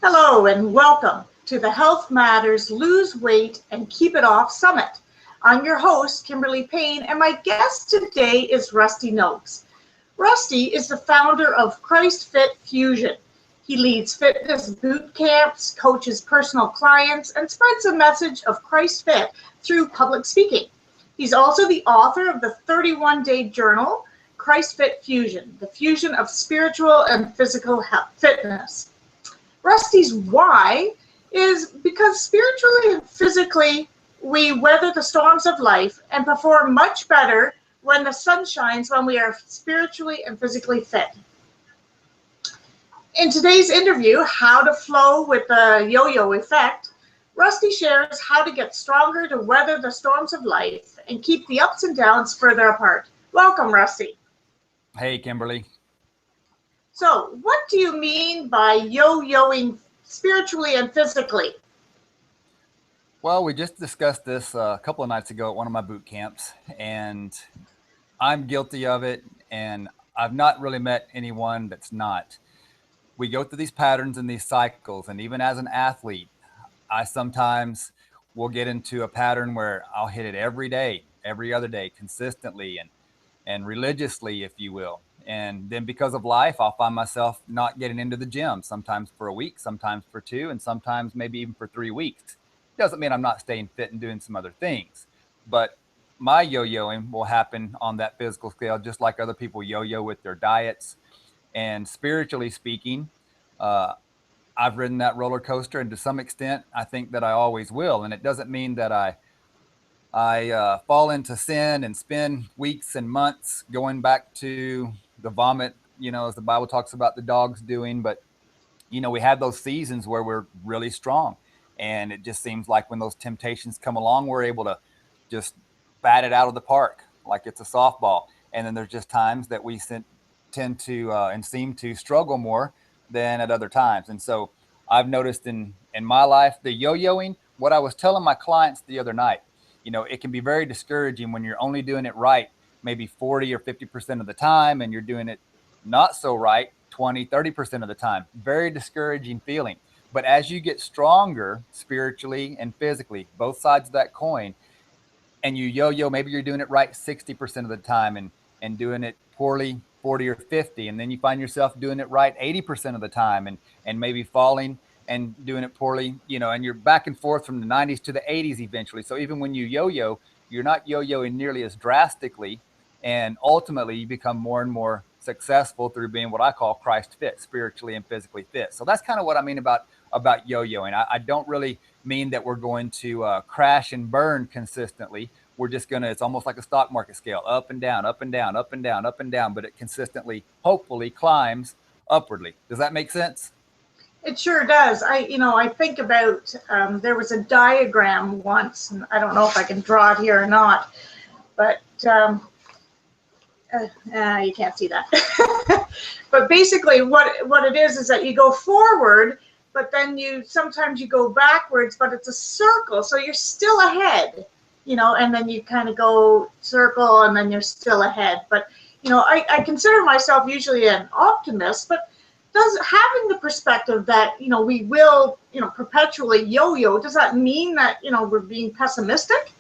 Hello and welcome to the Health Matters Lose Weight and Keep It Off Summit. I'm your host, Kimberly Payne, and my guest today is Rusty Nokes. Rusty is the founder of Christ Fit Fusion. He leads fitness boot camps, coaches personal clients, and spreads a message of Christ Fit through public speaking. He's also the author of the 31-day journal, Christ Fit Fusion, the fusion of spiritual and physical fitness. Rusty's why is because spiritually and physically we weather the storms of life and perform much better when the sun shines when we are spiritually and physically fit. In today's interview, How to Flow with the Yo-Yo Effect, Rusty shares how to get stronger to weather the storms of life and keep the ups and downs further apart. Welcome, Rusty. Hey, Kimberly. So, what do you mean by yo-yoing spiritually and physically? Well, we just discussed this a couple of nights ago at one of my boot camps, and I'm guilty of it, and I've not really met anyone that's not. We go through these patterns and these cycles, and even as an athlete, I sometimes will get into a pattern where I'll hit it every day, every other day, consistently and religiously, if you will. And then because of life, I'll find myself not getting into the gym, sometimes for a week, sometimes for two, and sometimes maybe even for 3 weeks. Doesn't mean I'm not staying fit and doing some other things, but my yo-yoing will happen on that physical scale, just like other people yo-yo with their diets. And spiritually speaking, I've ridden that roller coaster, and to some extent, I think that I always will. And it doesn't mean that I fall into sin and spend weeks and months going back to the vomit, as the Bible talks about the dogs doing. But, we have those seasons where we're really strong. And it just seems like when those temptations come along, we're able to just bat it out of the park like it's a softball. And then there's just times that we tend to and seem to struggle more than at other times. And so I've noticed in my life, the yo-yoing, what I was telling my clients the other night, it can be very discouraging when you're only doing it right, maybe 40 or 50% of the time, and you're doing it not so right 20, 30% of the time. Very discouraging feeling. But as you get stronger spiritually and physically, both sides of that coin, and you yo-yo, maybe you're doing it right 60% of the time and doing it poorly 40 or 50, and then you find yourself doing it right 80% of the time and maybe falling and doing it poorly, and you're back and forth from the 90s to the 80s eventually. So even when you yo-yo, you're not yo-yoing nearly as drastically, and ultimately you become more and more successful through being what I call Christ fit, spiritually and physically fit. So that's kind of what I mean about yo-yoing. I don't really mean that we're going to crash and burn consistently. We're just going to, it's almost like a stock market scale, up and down, up and down, up and down, up and down, but it consistently, hopefully, climbs upwardly. Does that make sense? It sure does. I think about, there was a diagram once, and I don't know if I can draw it here or not, but you can't see that. But basically what it is that you go forward, but then sometimes you go backwards, but it's a circle, so you're still ahead, and then you kind of go circle, and then you're still ahead. But, I consider myself usually an optimist, but does having the perspective that, we will, perpetually yo-yo, does that mean that, we're being pessimistic?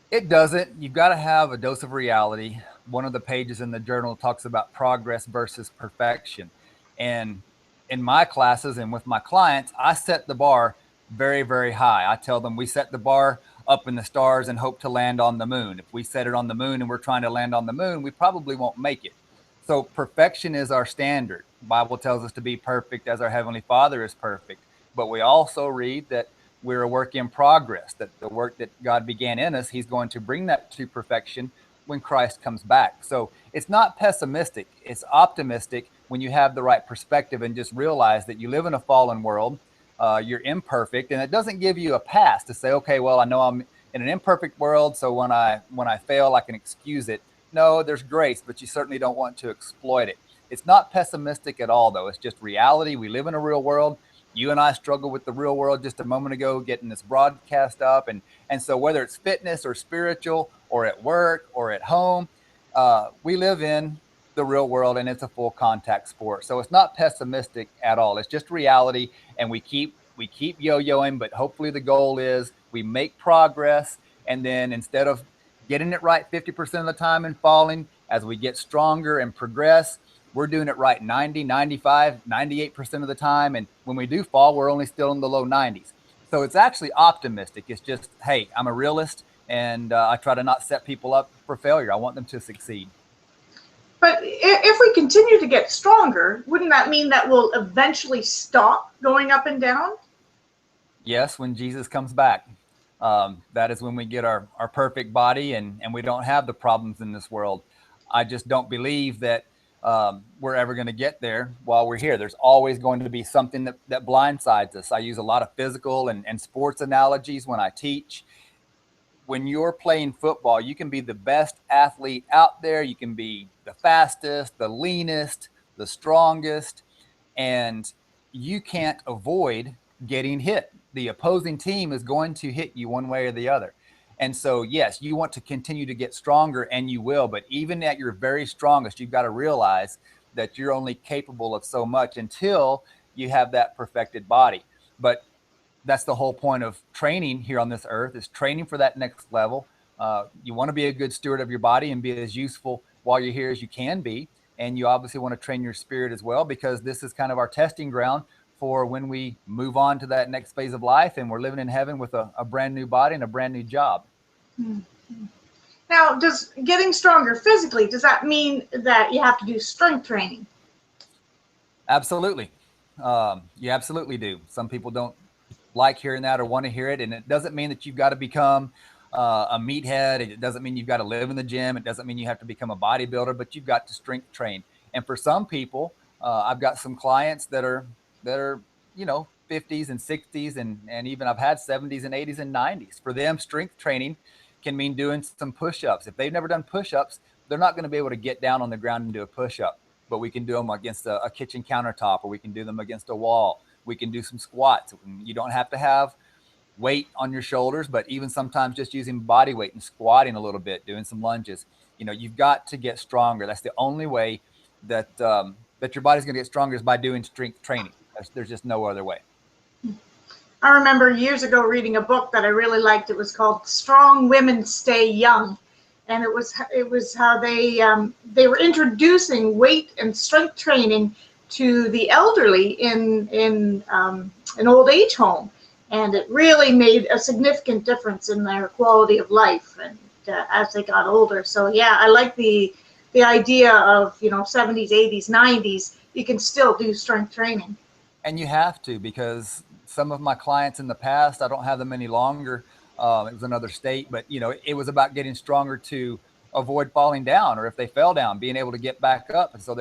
It doesn't. You've got to have a dose of reality. One of the pages in the journal talks about progress versus perfection. And in my classes and with my clients, I set the bar very, very high. I tell them we set the bar up in the stars and hope to land on the moon. If we set it on the moon and we're trying to land on the moon, we probably won't make it. So perfection is our standard. The Bible tells us to be perfect as our Heavenly Father is perfect. But we also read that we're a work in progress, that the work that God began in us, He's going to bring that to perfection when Christ comes back. So it's not pessimistic. It's optimistic when you have the right perspective and just realize that you live in a fallen world. You're imperfect, and it doesn't give you a pass to say, okay, well, I know I'm in an imperfect world, so when I fail, I can excuse it. No, there's grace, but you certainly don't want to exploit it. It's not pessimistic at all, though. It's just reality. We live in a real world. You and I struggled with the real world just a moment ago, getting this broadcast up. And so whether it's fitness or spiritual or at work or at home, we live in the real world, and it's a full contact sport. So it's not pessimistic at all. It's just reality, and we keep yo-yoing, but hopefully the goal is we make progress, and then instead of getting it right 50% of the time and falling, as we get stronger and progress, we're doing it right 90, 95, 98% of the time. And when we do fall, we're only still in the low 90s. So it's actually optimistic. It's just, hey, I'm a realist, and I try to not set people up for failure. I want them to succeed. But if we continue to get stronger, wouldn't that mean that we'll eventually stop going up and down? Yes, when Jesus comes back, that is when we get our perfect body, and we don't have the problems in this world. I just don't believe that we're ever going to get there while we're here. There's always going to be something that blindsides us. I use a lot of physical and sports analogies when I teach. When you're playing football, you can be the best athlete out there. You can be the fastest, the leanest, the strongest, and you can't avoid getting hit. The opposing team is going to hit you one way or the other. And so, yes, you want to continue to get stronger, and you will. But even at your very strongest, you've got to realize that you're only capable of so much until you have that perfected body. But that's the whole point of training here on this earth, is training for that next level. You want to be a good steward of your body and be as useful while you're here as you can be. And you obviously want to train your spirit as well, because this is kind of our testing ground for when we move on to that next phase of life and we're living in heaven with a brand new body and a brand new job. Now, does getting stronger physically, does that mean that you have to do strength training? Absolutely. You absolutely do. Some people don't like hearing that or want to hear it. And it doesn't mean that you've got to become a meathead. It doesn't mean you've got to live in the gym. It doesn't mean you have to become a bodybuilder, but you've got to strength train. And for some people, I've got some clients that are 50s and 60s, and even I've had 70s and 80s and 90s. For them, strength training can mean doing some push-ups. If they've never done push-ups, they're not going to be able to get down on the ground and do a push-up. But we can do them against a kitchen countertop, or we can do them against a wall. We can do some squats. You don't have to have weight on your shoulders, but even sometimes just using body weight and squatting a little bit, doing some lunges. You've got to get stronger. That's the only way that your body's going to get stronger, is by doing strength training. There's just no other way. I remember years ago reading a book that I really liked. It was called "Strong Women Stay Young," and it was how they were introducing weight and strength training to the elderly in an old age home, and it really made a significant difference in their quality of life and as they got older. So yeah, I like the idea of 70s, 80s, 90s. You can still do strength training. And you have to, because some of my clients in the past, I don't have them any longer. It was another state, but it was about getting stronger to avoid falling down, or if they fell down, being able to get back up. And so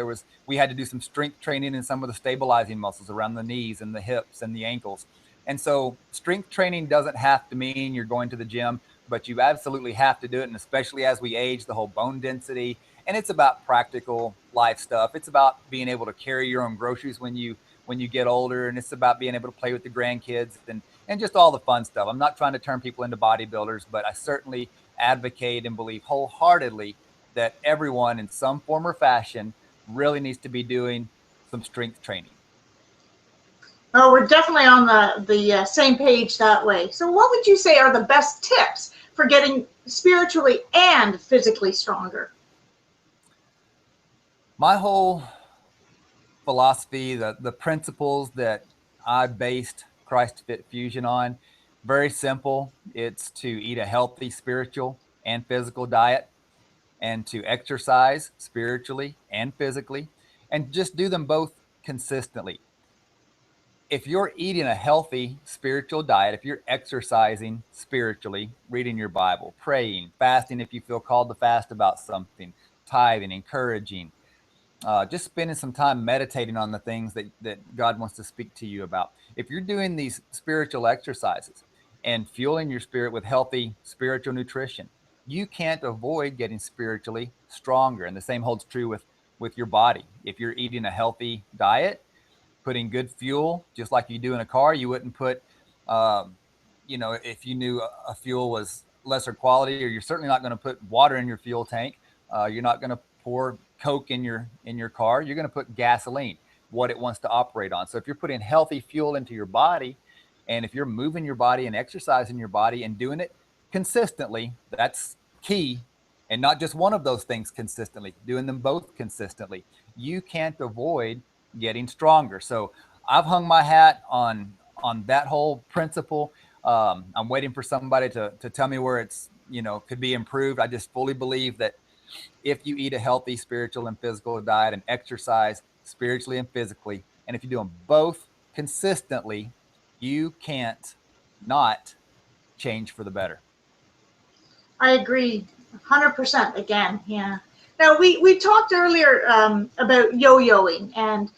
we had to do some strength training in some of the stabilizing muscles around the knees and the hips and the ankles. And so strength training doesn't have to mean you're going to the gym, but you absolutely have to do it. And especially as we age, the whole bone density, and it's about practical life stuff. It's about being able to carry your own groceries when you get older, and it's about being able to play with the grandkids and just all the fun stuff. I'm not trying to turn people into bodybuilders, but I certainly advocate and believe wholeheartedly that everyone in some form or fashion really needs to be doing some strength training. Oh, we're definitely on the same page that way. So what would you say are the best tips for getting spiritually and physically stronger? My whole philosophy, the principles that I based Christ Fit Fusion on, very simple. It's to eat a healthy spiritual and physical diet, and to exercise spiritually and physically, and just do them both consistently. If you're eating a healthy spiritual diet, if you're exercising spiritually, reading your Bible, praying, fasting if you feel called to fast about something, tithing, encouraging, just spending some time meditating on the things that God wants to speak to you about. If you're doing these spiritual exercises and fueling your spirit with healthy spiritual nutrition, you can't avoid getting spiritually stronger. And the same holds true with your body. If you're eating a healthy diet, putting good fuel, just like you do in a car, you wouldn't put, if you knew a fuel was lesser quality, or you're certainly not going to put water in your fuel tank. You're not going to pour Coke in your car, you're going to put gasoline, what it wants to operate on. So if you're putting healthy fuel into your body, and if you're moving your body and exercising your body and doing it consistently, that's key. And not just one of those things consistently, doing them both consistently, you can't avoid getting stronger. So I've hung my hat on that whole principle. I'm waiting for somebody to tell me where it's, could be improved. I just fully believe that if you eat a healthy spiritual and physical diet and exercise spiritually and physically, and if you do them both consistently, you can't not change for the better. I agree 100% again. Yeah. Now, we talked earlier about yo-yoing and,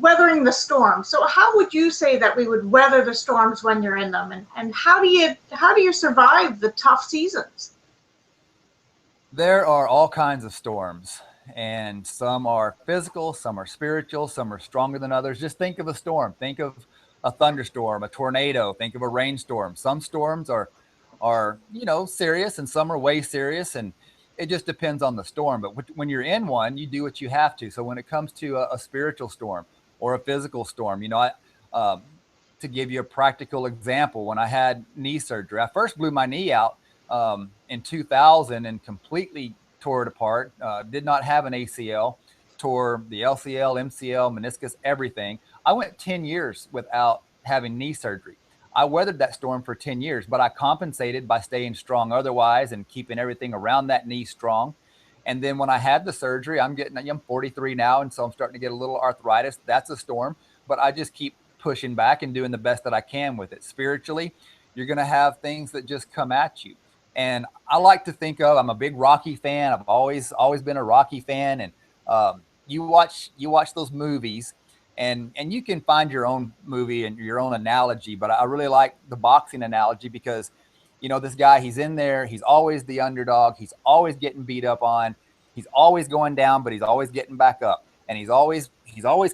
weathering the storm. So how would you say that we would weather the storms when you're in them? And how do you survive the tough seasons? There are all kinds of storms, and some are physical, some are spiritual, some are stronger than others. Just think of a storm. Think of a thunderstorm, a tornado. Think of a rainstorm. Some storms are serious, and some are way serious, and it just depends on the storm. But when you're in one, you do what you have to. So when it comes to a spiritual storm or a physical storm, to give you a practical example, when I had knee surgery, I first blew my knee out in 2000 and completely tore it apart. Did not have an ACL, tore the LCL, MCL, meniscus, everything. I went 10 years without having knee surgery. I weathered that storm for 10 years, but I compensated by staying strong otherwise and keeping everything around that knee strong. And then when I had the surgery, I'm 43 now, and so I'm starting to get a little arthritis. That's a storm, but I just keep pushing back and doing the best that I can with it. Spiritually, you're going to have things that just come at you. And I like to think of, I'm a big Rocky fan. I've always been a Rocky fan. And you watch those movies, and you can find your own movie and your own analogy. But I really like the boxing analogy because, this guy, he's in there. He's always the underdog. He's always getting beat up on. He's always going down, but he's always getting back up. And he's always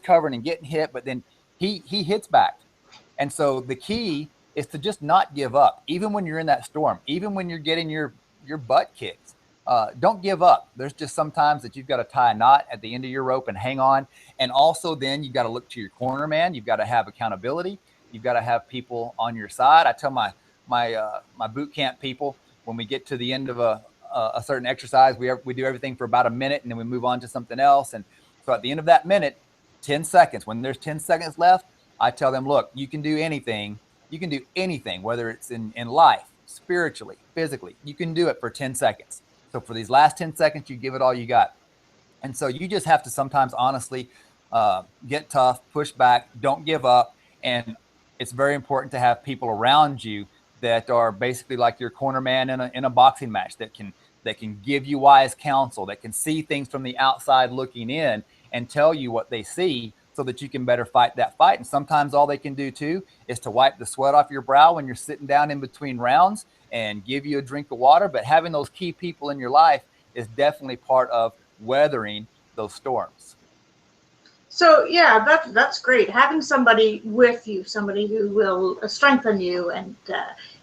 covering and getting hit, but then he hits back. And so the key is to just not give up, even when you're in that storm, even when you're getting your butt kicked. Don't give up. There's just sometimes that you've got to tie a knot at the end of your rope and hang on. And also then you've got to look to your corner man. You've got to have accountability. You've got to have people on your side. I tell my boot camp people, when we get to the end of a certain exercise, we do everything for about a minute, and then we move on to something else. And so at the end of that minute, 10 seconds, when there's 10 seconds left, I tell them, look, you can do anything. You can do anything, whether it's in life, spiritually, physically. You can do it for 10 seconds. So for these last 10 seconds, you give it all you got. And so you just have to sometimes honestly get tough, push back, don't give up. And it's very important to have people around you that are basically like your corner man in a boxing match that can give you wise counsel, that can see things from the outside looking in and tell you what they see so that you can better fight that fight. And sometimes all they can do too is to wipe the sweat off your brow when you're sitting down in between rounds and give you a drink of water. But having those key people in your life is definitely part of weathering those storms. So yeah, that's great. Having somebody with you, somebody who will strengthen you and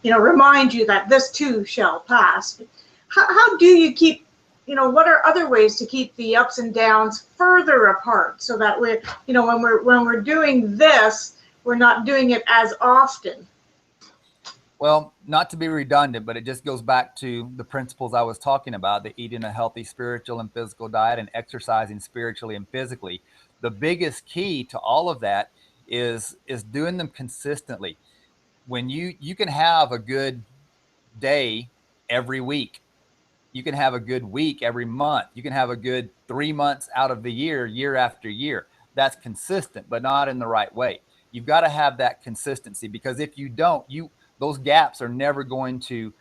remind you that this too shall pass. How do you keep, what are other ways to keep the ups and downs further apart so that we're, when we're doing this, we're not doing it as often? Well, not to be redundant, but it just goes back to the principles I was talking about, the eating a healthy spiritual and physical diet and exercising spiritually and physically. The biggest key to all of that is doing them consistently. When you can have a good day every week. You can have a good week every month. You can have a good 3 months out of the year after year. That's consistent, but not in the right way. You've got to have that consistency, because if you don't, those gaps are never going to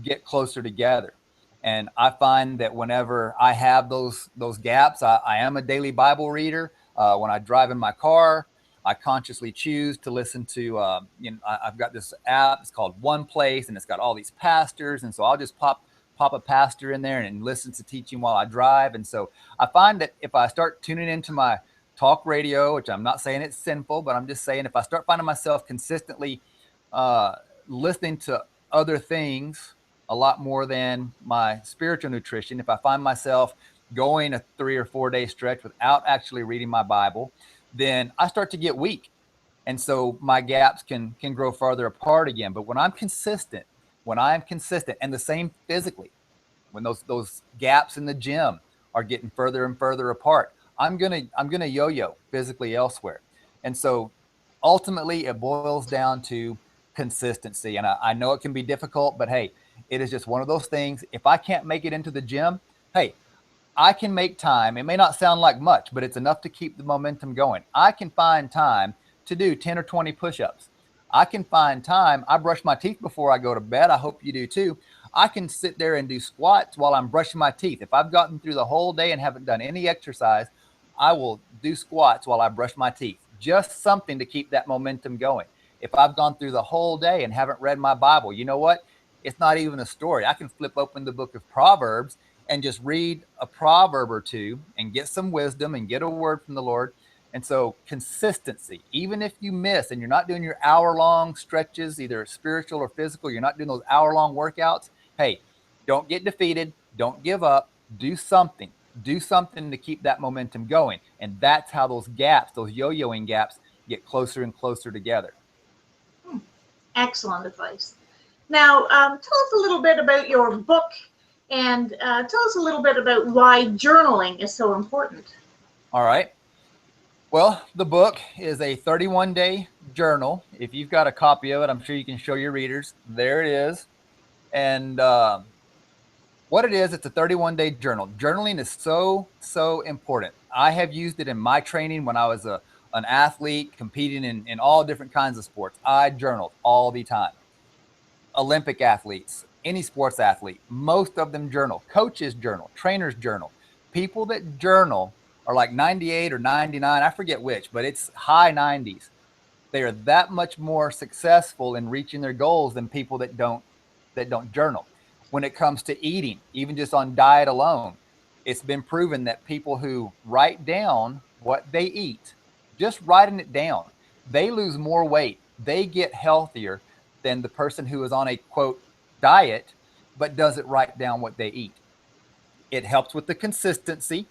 get closer together. And I find that whenever I have those gaps, I am a daily Bible reader. When I drive in my car, I consciously choose to listen to, I've got this app, it's called One Place, and it's got all these pastors. And so I'll just pop a pastor in there and listen to teaching while I drive. And so I find that if I start tuning into my talk radio, which I'm not saying it's sinful, but I'm just saying if I start finding myself consistently listening to other things a lot more than my spiritual nutrition, if I find myself going a 3 or 4 day stretch without actually reading my Bible, then I start to get weak. And so my gaps can grow farther apart again. But when I'm consistent, and the same physically, when those gaps in the gym are getting further and further apart, I'm gonna yo-yo physically elsewhere. And so ultimately it boils down to consistency. And I know it can be difficult, but hey, it is just one of those things. If I can't make it into the gym, hey, I can make time. It may not sound like much, but it's enough to keep the momentum going. I can find time to do 10 or 20 push-ups. I can find time. I brush my teeth before I go to bed. I hope you do too. I can sit there and do squats while I'm brushing my teeth. If I've gotten through the whole day and haven't done any exercise, I will do squats while I brush my teeth. Just something to keep that momentum going. If I've gone through the whole day and haven't read my Bible, you know what? It's not even a story. I can flip open the book of Proverbs and just read a proverb or two and get some wisdom and get a word from the Lord. And so consistency, even if you miss and you're not doing your hour-long stretches, either spiritual or physical, you're not doing those hour-long workouts, hey, don't get defeated. Don't give up. Do something. Do something to keep that momentum going. And that's how those gaps, those yo-yoing gaps, get closer and closer together. Excellent advice. Now, tell us a little bit about your book, and tell us a little bit about why journaling is so important. All right. Well, the book is a 31-day journal. If you've got a copy of it, I'm sure you can show your readers. There it is. And what it is, it's a 31-day journal. Journaling is so important. I have used it in my training when I was an athlete competing in all different kinds of sports. I journaled all the time. Olympic athletes, any sports athlete, most of them journal. Coaches journal, trainers journal. People that journal are like 98 or 99, I forget which, but it's high 90s. They are that much more successful in reaching their goals than people that don't journal. When it comes to eating, even just on diet alone, it's been proven that people who write down what they eat, just writing it down, they lose more weight. They get healthier than the person who is on a quote diet, but doesn't write down what they eat. It helps with the consistency.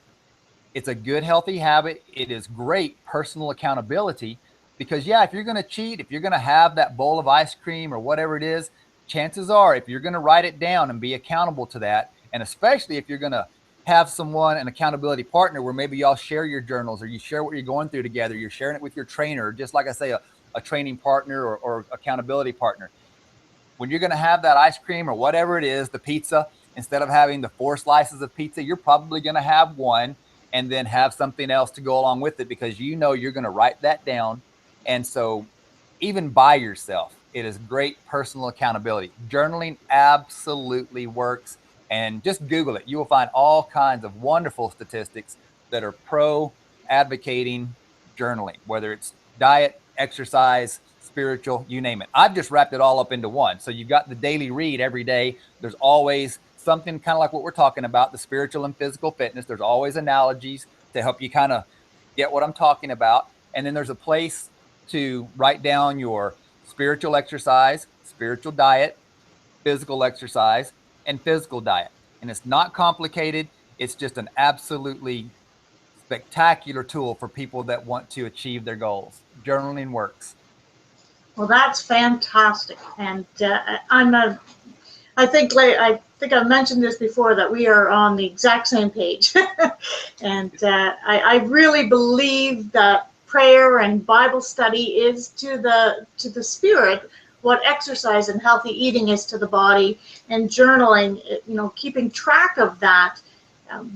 It's a good, healthy habit. It is great personal accountability because, yeah, if you're going to cheat, if you're going to have that bowl of ice cream or whatever it is, chances are if you're going to write it down and be accountable to that, and especially if you're going to have someone, an accountability partner, where maybe y'all share your journals or you share what you're going through together, you're sharing it with your trainer, or just like I say, a training partner or accountability partner. When you're going to have that ice cream or whatever it is, the pizza, instead of having the 4 slices of pizza, you're probably going to have one and then have something else to go along with it because you know you're going to write that down. And so even by yourself, it is great personal accountability. Journaling absolutely works. And just Google it. You will find all kinds of wonderful statistics that are pro advocating journaling, whether it's diet, exercise, spiritual, you name it. I've just wrapped it all up into one. So you've got the daily read every day. There's always something kind of like what we're talking about, the spiritual and physical fitness. There's always analogies to help you kind of get what I'm talking about. And then there's a place to write down your spiritual exercise, spiritual diet, physical exercise, and physical diet. And it's not complicated. It's just an absolutely spectacular tool for people that want to achieve their goals. Journaling works. Well, that's fantastic. And I think I've mentioned this before, that we are on the exact same page. And I really believe that prayer and Bible study is to the spirit what exercise and healthy eating is to the body, and journaling, keeping track of that,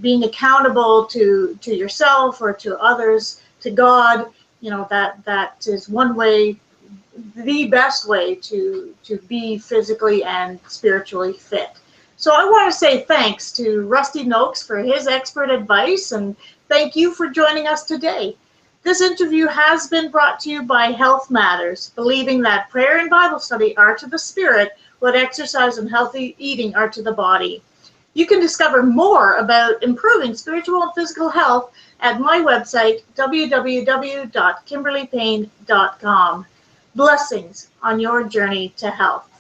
being accountable to yourself or to others, to God, that is one way, the best way to be physically and spiritually fit. So I want to say thanks to Rusty Nokes for his expert advice, and thank you for joining us today. This interview has been brought to you by Health Matters, believing that prayer and Bible study are to the spirit what exercise and healthy eating are to the body. You can discover more about improving spiritual and physical health at my website, www.kimberlypayne.com. Blessings on your journey to health.